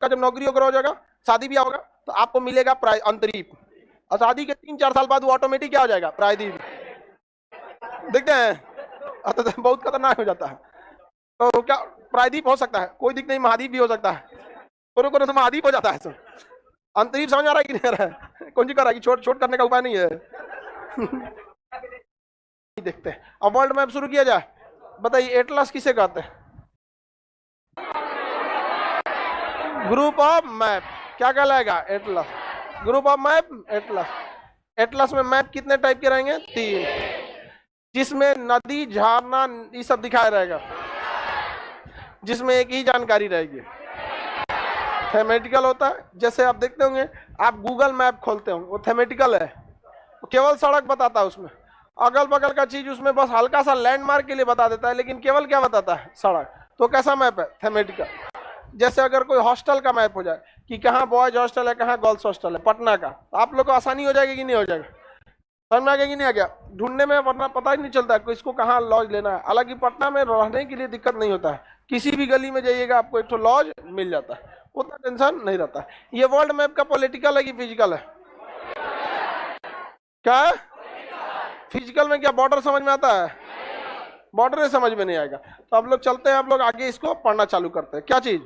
का जब नौकरी वगैरह हो जाएगा, शादी ब्याह होगा, तो आपको मिलेगा अंतरीप, और शादी के 3-4 साल बाद वो ऑटोमेटिक क्या हो जाएगा, प्रायदीप। देखते हैं, तो बहुत खतरनाक हो जाता है। तो क्या प्रायदीप हो सकता है, कोई दिक्कत नहीं, महादीप भी हो सकता है, को तो महादीप हो जाता है। सर अंतरीप समझ आ रहा है कि नहीं आ रहा है? कौन सी कर रहा है कि छोट छोट करने का उपाय नहीं है। देखते हैं, अब वर्ल्ड मैप शुरू किया जाए। बताइए एटलस किसे कहते हैं? ग्रुप ऑफ मैप, क्या कहलाएगा, Atlas. Group of map, Atlas. Atlas में मैप कितने टाइप के रहेंगे, 3, जिसमें नदी, झरना, ये सब दिखाया रहेगा, जिसमें एक ही जानकारी रहेगी। थेमेटिकल होता है, जैसे आप देखते होंगे, आप गूगल मैप खोलते होंगे, वो थेमेटिकल है, वो केवल सड़क बताता है, उसमें अगल बगल का चीज उसमें बस हल्का सा लैंडमार्क के लिए बता देता है, लेकिन केवल क्या बताता है, सड़क। तो कैसा मैप है, थेमेटिकल। जैसे अगर कोई हॉस्टल का मैप हो जाए कि कहाँ बॉयज हॉस्टल है, कहाँ गर्ल्स हॉस्टल है, पटना का, तो आप लोग को आसानी हो जाएगी कि नहीं हो जाएगा, समझ में आ गया कि नहीं आ गया, ढूंढने में, वरना पता ही नहीं चलता है किसको कहाँ लॉज लेना है। हालांकि पटना में रहने के लिए दिक्कत नहीं होता है, किसी भी गली में जाइएगा आपको एक लॉज मिल जाता है, उतना टेंशन नहीं रहता है। ये वर्ल्ड मैप का पॉलिटिकल है कि फिजिकल है, क्या है, फिजिकल में क्या बॉर्डर समझ में आता है, बॉर्डर समझ में नहीं आएगा। तो आप लोग चलते हैं, आप लोग आगे इसको पढ़ना चालू करते हैं, क्या चीज,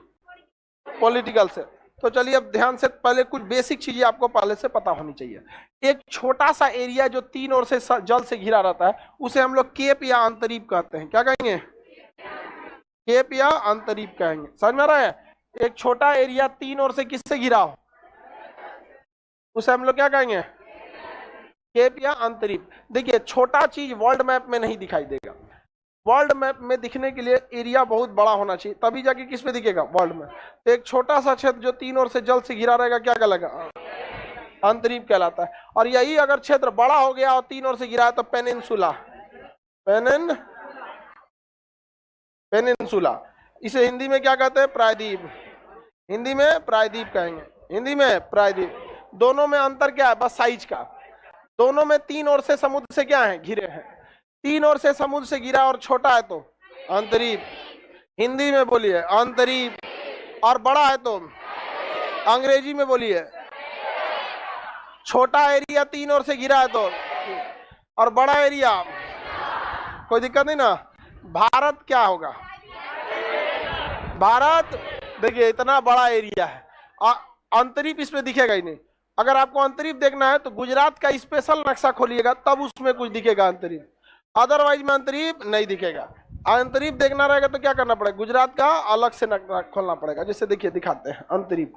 पॉलिटिकल से। तो चलिए अब ध्यान से, पहले कुछ बेसिक चीजें आपको पहले से पता होनी चाहिए। एक छोटा सा एरिया जो 3 ओर से जल से घिरा रहता है, उसे हम लोग केप या अंतरीप कहते हैं। क्या कहेंगे, केप या अंतरीप कहेंगे, समझ में आ रहा है। एक छोटा एरिया 3 ओर से किससे घिरा हो, उसे हम लोग क्या कहेंगे, केप या अंतरीप। देखिए छोटा चीज वर्ल्ड मैप में नहीं दिखाई देगा, वर्ल्ड मैप में दिखने के लिए एरिया बहुत बड़ा होना चाहिए, तभी जाके किस पे दिखेगा, वर्ल्ड में। तो एक छोटा सा क्षेत्र जो 3 ओर से जल से घिरा रहेगा, क्या कहलाएगा, अंतरीप कहलाता है। और यही अगर क्षेत्र बड़ा हो गया और 3 ओर से घिरा है, तो पेनिनसुला, पेनिनसुला। इसे हिंदी में क्या कहते हैं, प्रायद्वीप, हिंदी में प्रायद्वीप कहेंगे, हिंदी में प्रायद्वीप। दोनों में अंतर क्या है, बस साइज का। दोनों में 3 ओर से समुद्र से क्या है, घिरे हैं, 3 ओर से समुद्र से घिरा और छोटा है तो अंतरीप, हिंदी में बोलिए अंतरीप, और बड़ा है तो अंग्रेजी में बोलिए। छोटा एरिया 3 ओर से घिरा है तो, और बड़ा एरिया, कोई दिक्कत नहीं ना। भारत क्या होगा, भारत, देखिए इतना बड़ा एरिया है, अंतरीप इसमें दिखेगा ही नहीं। अगर आपको अंतरीप देखना है तो गुजरात का स्पेशल नक्शा खोलिएगा, तब उसमें कुछ दिखेगा अंतरीप, अदरवाइज में अंतरीप नहीं दिखेगा। अंतरीप देखना रहेगा तो क्या करना पड़ेगा, गुजरात का अलग से नक्शा खोलना पड़ेगा। जैसे देखिए दिखाते हैं अंतरीप,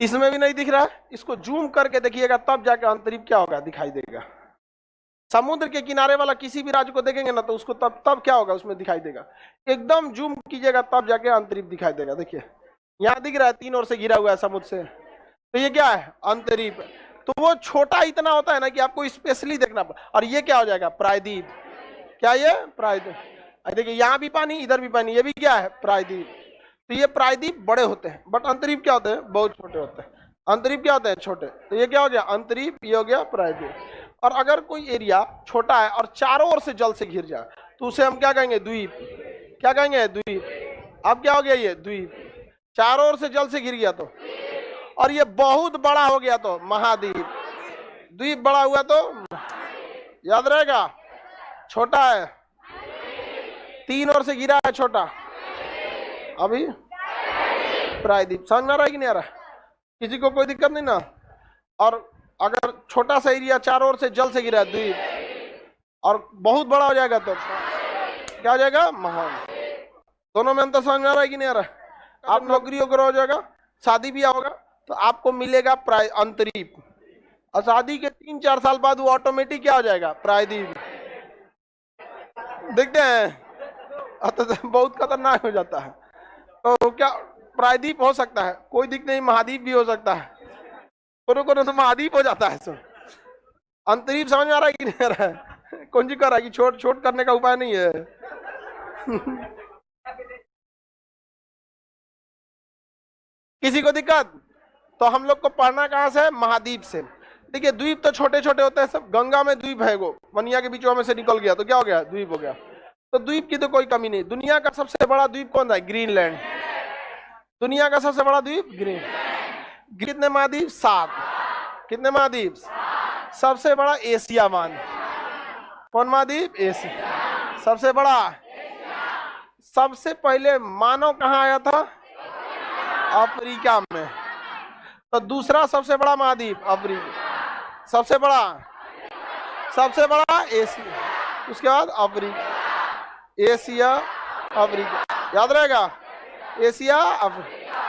इसमें भी नहीं दिख रहा है, इसको जूम करके देखिएगा, तब जाके अंतरीप क्या होगा, दिखाई देगा। समुद्र के किनारे वाला किसी भी राज्य को देखेंगे ना, तो उसको तब क्या होगा, उसमें दिखाई देगा। एकदम जूम कीजिएगा तब जाके अंतरीप दिखाई देगा। देखिए यहाँ दिख रहा है 3 ओर से घिरा हुआ है समुद्र से, तो ये क्या है, अंतरीप। तो वो छोटा इतना होता है ना कि आपको स्पेशली देखना पड़े। और ये क्या हो जाएगा, प्रायद्वीप। क्या ये, प्रायद्वीप। देखिए यहाँ भी पानी, इधर भी पानी, ये भी क्या है, प्रायद्वीप। तो ये प्रायद्वीप बड़े होते हैं, बट अंतरीप क्या होते हैं, बहुत छोटे होते हैं। अंतरीप क्या होते हैं, छोटे। तो ये क्या हो गया, अंतरीप, ये हो गया प्रायद्वीप। और अगर कोई एरिया छोटा है और चारों ओर से जल से घिर जाए, तो उसे हम क्या कहेंगे, द्वीप। क्या कहेंगे, द्वीप। अब क्या हो गया, ये द्वीप, चारों ओर से जल से घिर गया तो। और ये बहुत बड़ा हो गया तो महाद्वीप। द्वीप बड़ा हुआ तो याद रहेगा, छोटा है 3 ओर से घिरा है, छोटा, अभी प्रायद्वीप। समझ में आ रहा है कि नहीं आ रहा, किसी को कोई दिक्कत नहीं ना। और अगर छोटा सा एरिया चारों ओर से जल से घिरा है, द्वीप, और बहुत बड़ा हो जाएगा तो क्या हो जाएगा, महाद्वीप। दोनों में अंतर समझ में आ रहा है कि नहीं आ रहा। आप नौकरी वगैरह हो जाएगा, शादी भी होगा, तो आपको मिलेगा अंतरीप, और शादी के 3-4 साल बाद वो ऑटोमेटिक क्या हो जाएगा, प्रायद्वीप। देखते हैं, तो बहुत खतरनाक हो जाता है। तो क्या प्रायद्वीप हो सकता है, कोई दिक्कत नहीं, महाद्वीप भी हो सकता है, कोनो तो महाद्वीप हो जाता है। सो अंतरीप समझ में आ रहा है कि नहीं आ रहा है, कौन जी कर रहा है कि छोट छोट करने का उपाय नहीं है। किसी को दिक्कत, तो हम लोग को पढ़ना कहां से, महाद्वीप से। देखिए द्वीप तो छोटे छोटे होते हैं सब, गंगा में द्वीप है, वो वनिया के बीचों में से निकल गया तो क्या हो गया, द्वीप हो गया। तो द्वीप की तो कोई कमी नहीं। दुनिया का सबसे बड़ा द्वीप कौन सा है, ग्रीनलैंड। दुनिया का सबसे बड़ा द्वीप ग्रीन। कितने महाद्वीप, 7। कितने महाद्वीप, सबसे बड़ा एशिया मान। कौन महाद्वीप, एशिया सबसे बड़ा। सबसे पहले मानव कहाँ आया था, अफ्रीका में। तो दूसरा सबसे बड़ा महाद्वीप अफ्रीका, सबसे बड़ा एशिया, उसके बाद अफ्रीका, एशिया अफ्रीका, याद रहेगा, एशिया अफ्रीका।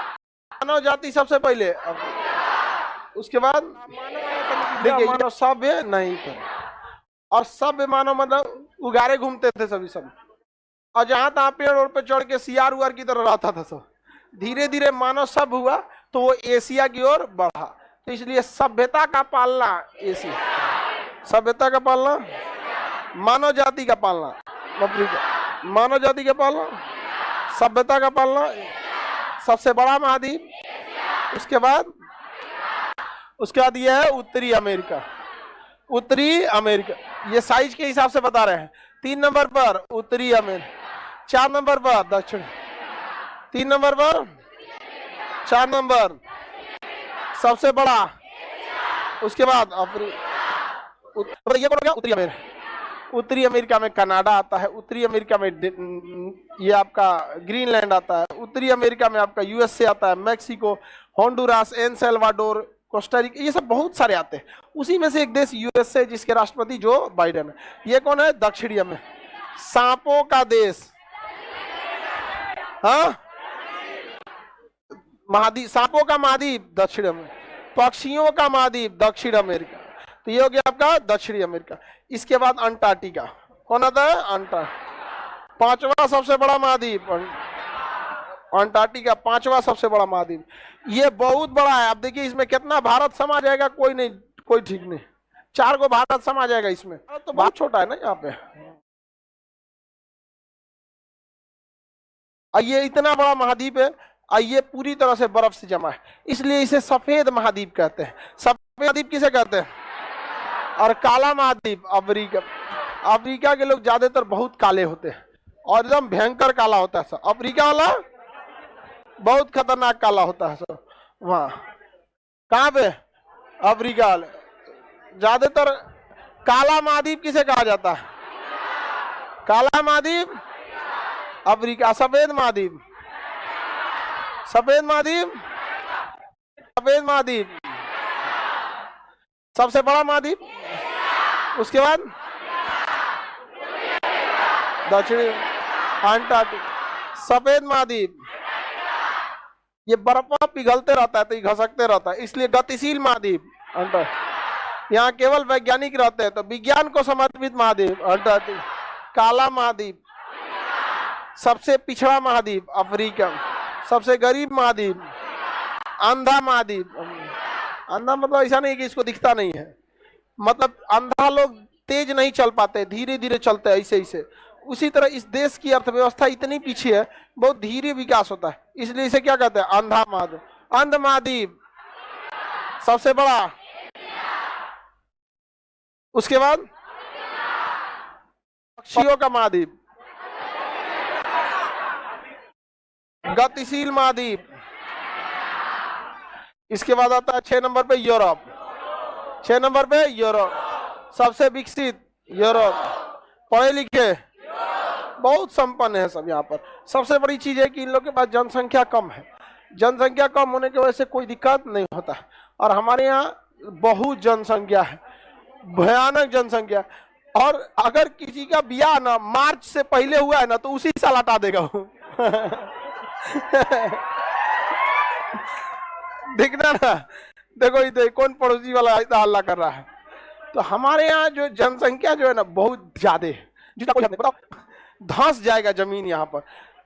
मानव जाति सबसे पहले अफ्रीका, उसके बाद देखिए मानव सभ्य नहीं थे, और सभ्य मानव मतलब उगारे घूमते थे सभी सब, और जहां तहां पेड़ ओड़ पे चढ़ के सियार उगार की तरह रहता था सब। धीरे धीरे मानव सभ्य हुआ तो वो एशिया की ओर बढ़ा। तो इसलिए सभ्यता का पालना एशिया, सभ्यता का पालना, मानव जाति का पालना अफ्रीका, मानव जाति का पालना, सभ्यता का पालना सबसे बड़ा महाद्वीप। उसके बाद यह है उत्तरी अमेरिका। उत्तरी अमेरिका ये साइज के हिसाब से बता रहे हैं। 3 नंबर पर उत्तरी अमेरिका, 4 नंबर पर दक्षिण, 3 नंबर पर, 4 नंबर सबसे बड़ा, उसके बाद अफ्रीका। ये कौन हो गया, उत्तरी अमेरिका। उत्तरी अमेरिका में कनाडा आता है, उत्तरी अमेरिका में ये आपका ग्रीनलैंड आता है, उत्तरी अमेरिका में आपका यूएसए आता है, Mexico, Honduras, El Salvador, Costa Rica, ये सब बहुत सारे आते हैं। उसी में से एक देश यूएसए जिसके राष्ट्रपति जो बाइडेन है। ये कौन है, दक्षिणी में सांपों का देश, हाँ महाद्वीप, सांपों का महाद्वीप दक्षिण में, पक्षियों का महाद्वीप दक्षिण अमेरिका। तो ये हो गया आपका दक्षिणी अमेरिका। इसके बाद अंटार्कटिका, कौन आता है, अंटार्कटिका, 5वां सबसे बड़ा महाद्वीप अंटार्कटिका, 5वां सबसे बड़ा महाद्वीप। ये बहुत बड़ा है। अब देखिए इसमें कितना भारत समा जाएगा, कोई नहीं, कोई ठीक नहीं। 4 को भारत समा जाएगा इसमें, तो बहुत छोटा है ना यहाँ पे। ये इतना बड़ा महाद्वीप है, ये पूरी तरह से बर्फ से जमा है, इसलिए इसे सफेद महाद्वीप कहते हैं। सफेद महाद्वीप किसे कहते हैं, और काला महाद्वीप अफ्रीका। अफ्रीका के लोग ज्यादातर बहुत काले होते हैं और एकदम भयंकर काला होता है सब। अफ्रीका वाला बहुत खतरनाक काला होता है सब। वहां कहाँ पे, अफ्रीका वाले ज्यादातर। काला महाद्वीप किसे कहा जाता है, काला महाद्वीप अफ्रीका। सफेद महाद्वीप, सफेद महाद्वीप, सफेद महाद्वीप सबसे बड़ा महाद्वीप। उसके बाद दक्षिणी अंटार्कटिका, सफेद महाद्वीप। ये बर्फ पिघलते रहता है तो ये घसकते रहता है, इसलिए गतिशील महाद्वीप अंटार्कटिका। यहाँ केवल वैज्ञानिक रहते हैं तो विज्ञान को समर्पित महाद्वीप अंटार्कटिका। काला महाद्वीप, सबसे पिछड़ा महाद्वीप अफ्रीका, सबसे गरीब महाद्वीप। अंधा महाद्वीप, अंधा मतलब ऐसा नहीं कि इसको दिखता नहीं है, मतलब अंधा लोग तेज नहीं चल पाते, धीरे धीरे चलते हैं ऐसे ऐसे। उसी तरह इस देश की अर्थव्यवस्था इतनी पीछे है, बहुत धीरे विकास होता है, इसलिए इसे क्या कहते हैं, अंधा महाद्वीप। अंध महाद्वीप सबसे बड़ा। उसके बाद पक्षियों का महाद्वीप, गतिशील महाद्वीप। इसके बाद आता है 6 नंबर पे यूरोप। 6 नंबर पे यूरोप, सबसे विकसित यूरोप, पढ़े लिखे, बहुत संपन्न है सब यहाँ पर। सबसे बड़ी चीज है कि इन लोगों के पास जनसंख्या कम है। जनसंख्या कम होने की वजह से कोई दिक्कत नहीं होता, और हमारे यहाँ बहुत जनसंख्या है, भयानक जनसंख्या। और अगर किसी का ब्याह ना मार्च से पहले हुआ है ना तो उसी साल हटा देगा वो। देखना ना, देखो इधर कौन पड़ोसी वाला हल्ला कर रहा है। तो हमारे यहाँ जो जनसंख्या जो है ना बहुत ज्यादा है, जितना कोई नहीं, बताओ धंस जाएगा जमीन यहाँ पर।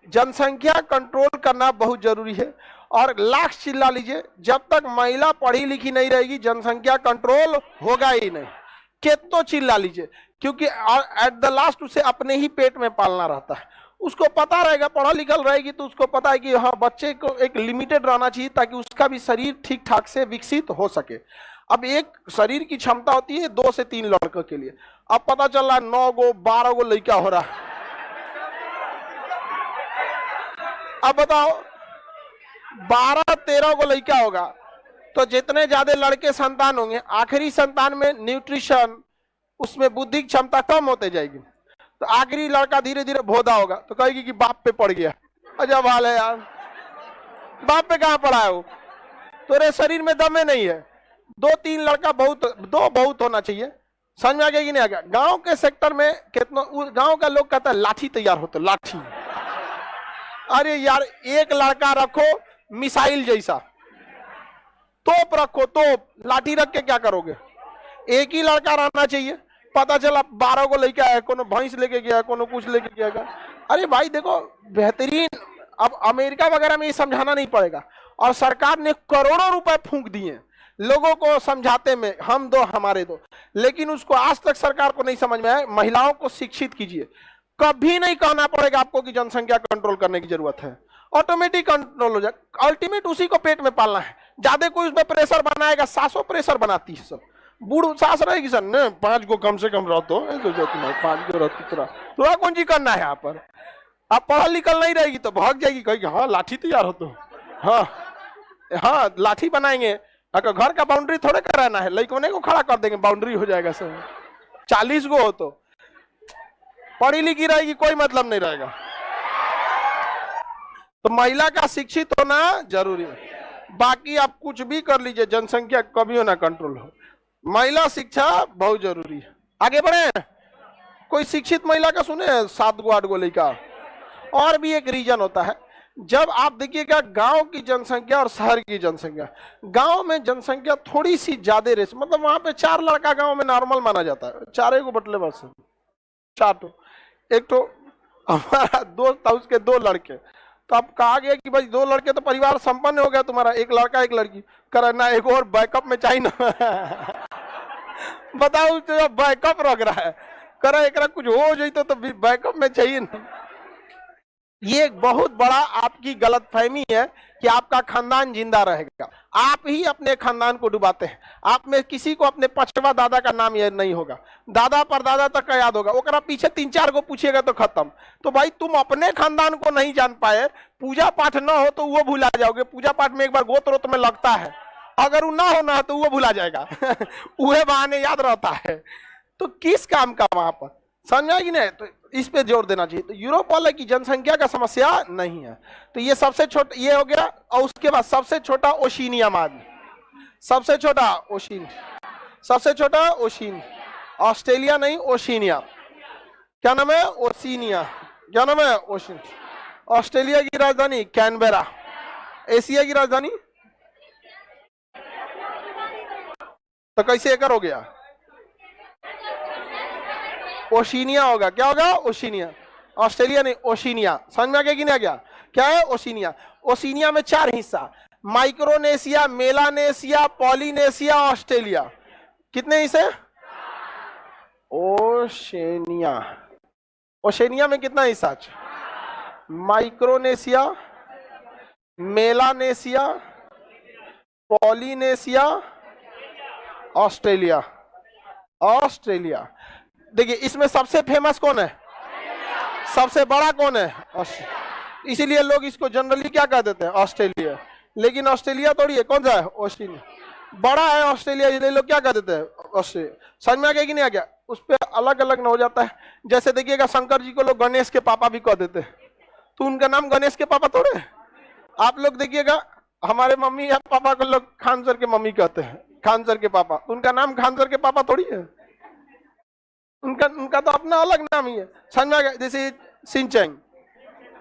जनसंख्या कंट्रोल करना बहुत जरूरी है, और लाख चिल्ला लीजिए, जब तक महिला पढ़ी लिखी नहीं रहेगी जनसंख्या कंट्रोल होगा ही नहीं। कितना चिल्ला लीजिए, क्योंकि एट द लास्ट उसे अपने ही पेट में पालना रहता है। उसको पता रहेगा, पढ़ा लिखल रहेगी तो उसको पता है कि हाँ बच्चे को एक लिमिटेड रहना चाहिए ताकि उसका भी शरीर ठीक ठाक से विकसित हो सके। अब एक शरीर की क्षमता होती है 2 से 3 लड़कों के लिए, अब पता चल रहा है 9 गो 12 गो लड़का हो रहा है। अब बताओ 12-13 को लड़का होगा तो जितने ज्यादा लड़के संतान होंगे, आखिरी संतान में न्यूट्रिशन, उसमें बुद्धि क्षमता कम होते जाएगी, तो आखिरी लड़का धीरे धीरे भोदा होगा तो कहेगी कि बाप पे पड़ गया। अजब हाल है यार, बाप पे कहां पड़ा है वो, तेरे शरीर में दम नहीं है। 2-3 लड़का बहुत होना चाहिए। समझ में आ गया कि नहीं आ गया? गांव के सेक्टर में कितना गांव का लोग कहता है लाठी तैयार होता, लाठी। अरे यार एक लड़का रखो मिसाइल जैसा, तोप रखो, तोप, लाठी रख के क्या करोगे? एक ही लड़का रहना चाहिए। पता चला 12 को लेके आया, कोनो भैंस लेके गया, कोनो कुछ लेके गया। अरे भाई देखो बेहतरीन, अब अमेरिका वगैरह में ये समझाना नहीं पड़ेगा, और सरकार ने करोड़ों रुपए फूंक दिए लोगों को समझाते में, हम दो हमारे दो, लेकिन उसको आज तक सरकार को नहीं समझ में आया। महिलाओं को शिक्षित कीजिए, कभी नहीं कहना पड़ेगा आपको कि जनसंख्या कंट्रोल करने की जरूरत है, ऑटोमेटिक कंट्रोल हो जाए। अल्टीमेट उसी को पेट में पालना है, ज्यादा कोई उसमें प्रेशर बनाएगा, सासों प्रेशर बनाती है सब। बूढ़ सास रहेगी सर ने 5 को कम से कम रहो तो 5 को रहती तुरा कौन जी करना है यहाँ पर। आप पढ़ा लिखल नहीं रहेगी तो भाग जाएगी, कहेगी हाँ लाठी तैयार हो तो, हाँ लाठी बनाएंगे। अगर घर का बाउंड्री थोड़े कराना है, लड़कों को खड़ा कर देंगे, बाउंड्री हो जाएगा सब। 40 गो हो तो पढ़ी लिखी रहेगी, कोई मतलब नहीं रहेगा। तो महिला का शिक्षित होना जरूरी है। बाकी आप कुछ भी कर लीजिए, जनसंख्या कभी होना कंट्रोल हो, महिला शिक्षा बहुत जरूरी है। आगे बढ़े, कोई शिक्षित महिला का सुने 7 गो 8 गो लड़का। और भी एक रीजन होता है, जब आप देखिएगा गांव की जनसंख्या और शहर की जनसंख्या, गांव में जनसंख्या थोड़ी सी ज्यादा रेस, मतलब वहां पे 4 लड़का गांव में नॉर्मल माना जाता है, 4 को बटले बस 4 तो। एक तो हमारा दोस्त था, उसके 2 लड़के, तो अब कहा गया कि भाई 2 लड़के तो परिवार संपन्न हो गया तुम्हारा, 1 लड़का 1 लड़की। करना एक और बैकअप में चाहिए ना। बताओ तो बैकअप रख रहा है, करा एक कुछ हो जाए तो बैकअप में चाहिए ना। ये एक बहुत बड़ा आपकी गलतफहमी है कि आपका खानदान जिंदा रहेगा। आप ही अपने खानदान को डुबाते हैं। आप में किसी को अपने पचवा दादा का नाम याद नहीं होगा, दादा परदादा तक का याद होगा, ओकरा पीछे 3-4 को पूछिएगा तो खत्म। तो भाई तुम अपने खानदान को नहीं जान पाए, पूजा पाठ न हो तो वो भुला जाओगे। पूजा पाठ में एक बार गोत्र वोत्र में लगता है, अगर वो ना होना तो वो भुला जाएगा। वह बहाने याद रहता है, तो किस काम का वहां पर, समझा कि नहीं? तो इस पे जोर देना चाहिए। तो यूरोप वाले की जनसंख्या का समस्या नहीं है। तो ये सबसे छोटा ये हो गया, और उसके बाद सबसे छोटा ओशिनिया माद, सबसे छोटा ओशिन, सबसे छोटा ओशिन, ऑस्ट्रेलिया नहीं ओशिनिया। क्या नाम है? ओशिनिया। क्या नाम है? ओशिन। ऑस्ट्रेलिया की राजधानी कैनबेरा। एशिया की राजधानी तो कैसे एकर हो गया? ओशिनिया होगा। क्या होगा? ओशिनिया। ऑस्ट्रेलिया नहीं, ओशिनिया। समझ में आ गया कि नहीं आ गया? क्या है? ओशिनिया। ओशिनिया में 4 हिस्सा, माइक्रोनेशिया, मेलानेशिया, पॉलिनेशिया, ऑस्ट्रेलिया। कितने हिस्से? ओशेनिया। ओशेनिया में कितना हिस्सा? Micronesia, Melanesia, Polynesia, Australia. Australia देखिए, इसमें सबसे फेमस कौन है? सबसे बड़ा कौन है? इसीलिए लोग इसको जनरली क्या कह देते हैं? ऑस्ट्रेलिया। लेकिन ऑस्ट्रेलिया थोड़ी है, कौन सा है? ऑस्ट्रेलिया बड़ा है ऑस्ट्रेलिया, इसलिए लोग क्या कह देते हैं? ऑस्ट्रेलिया। समझ में आ गया कि नहीं आ गया? उस पर अलग अलग न हो जाता है। जैसे देखिएगा शंकर जी को लोग गणेश के पापा भी कह देते हैं, तो उनका नाम गणेश के पापा थोड़े। आप लोग देखिएगा हमारे मम्मी या पापा को लोग खान सर के मम्मी कहते हैं, खान सर के पापा, उनका नाम खान सर के पापा थोड़ी है, उनका तो अपना अलग नाम ही है। समझ में आ गया? जैसे सिंचैंग,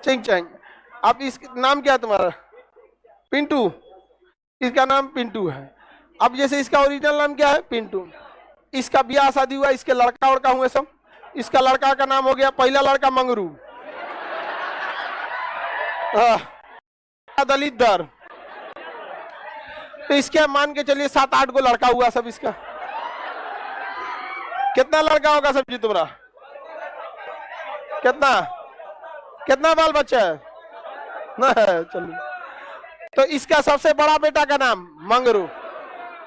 चिंगचैंग। आप इस नाम क्या है तुम्हारा? पिंटू। इसका नाम पिंटू है। अब जैसे इसका ओरिजिनल नाम क्या है? पिंटू। इसका ब्याह शादी हुआ, इसके लड़का उड़का हुए सब, इसका लड़का का नाम हो गया, पहला लड़का मंगरू, दलित। तो इसके मान के चलिए 7-8 को लड़का हुआ सब। इसका कितना लड़का होगा सब जी तुम्हारा? कितना कितना बाल बच्चा है ना? चलिए, तो इसका सबसे बड़ा बेटा का नाम मंगरू,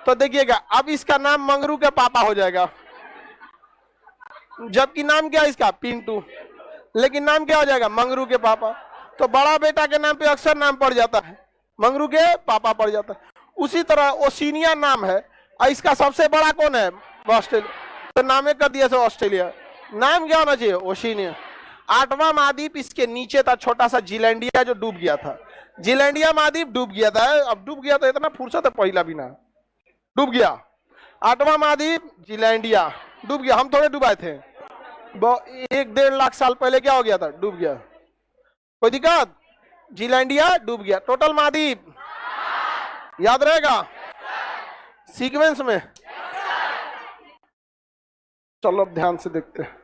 तो देखिएगा अब इसका नाम मंगरू के पापा हो जाएगा, जबकि नाम क्या है इसका पिंटू, लेकिन नाम क्या हो जाएगा मंगरू के पापा। तो बड़ा बेटा के नाम पे अक्सर नाम पड़ जाता है, मंगरू के पापा पड़ जाता है। उसी तरह ओशिनिया नाम है और इसका सबसे बड़ा कौन है, ऑस्ट्रेलिया, तो नामे कर दिया सो ऑस्ट्रेलिया। नाम क्या होना चाहिए, ओशिनिया। 8वां महाद्वीप इसके नीचे था, छोटा सा जीलैंडिया जो डूब गया था, जीलैंडिया महाद्वीप डूब गया था। अब डूब गया तो इतना फुर्सत है पहला भी ना, डूब गया। 8वां महाद्वीप जीलैंडिया डूब गया, हम थोड़े डुबाए थे, 1-1.5 लाख साल पहले क्या हो गया था, डूब गया। कोई दिक्कत, जीलैंडिया डूब गया। टोटल महाद्वीप याद रहेगा सीक्वेंस में। चलो अब ध्यान से देखते हैं।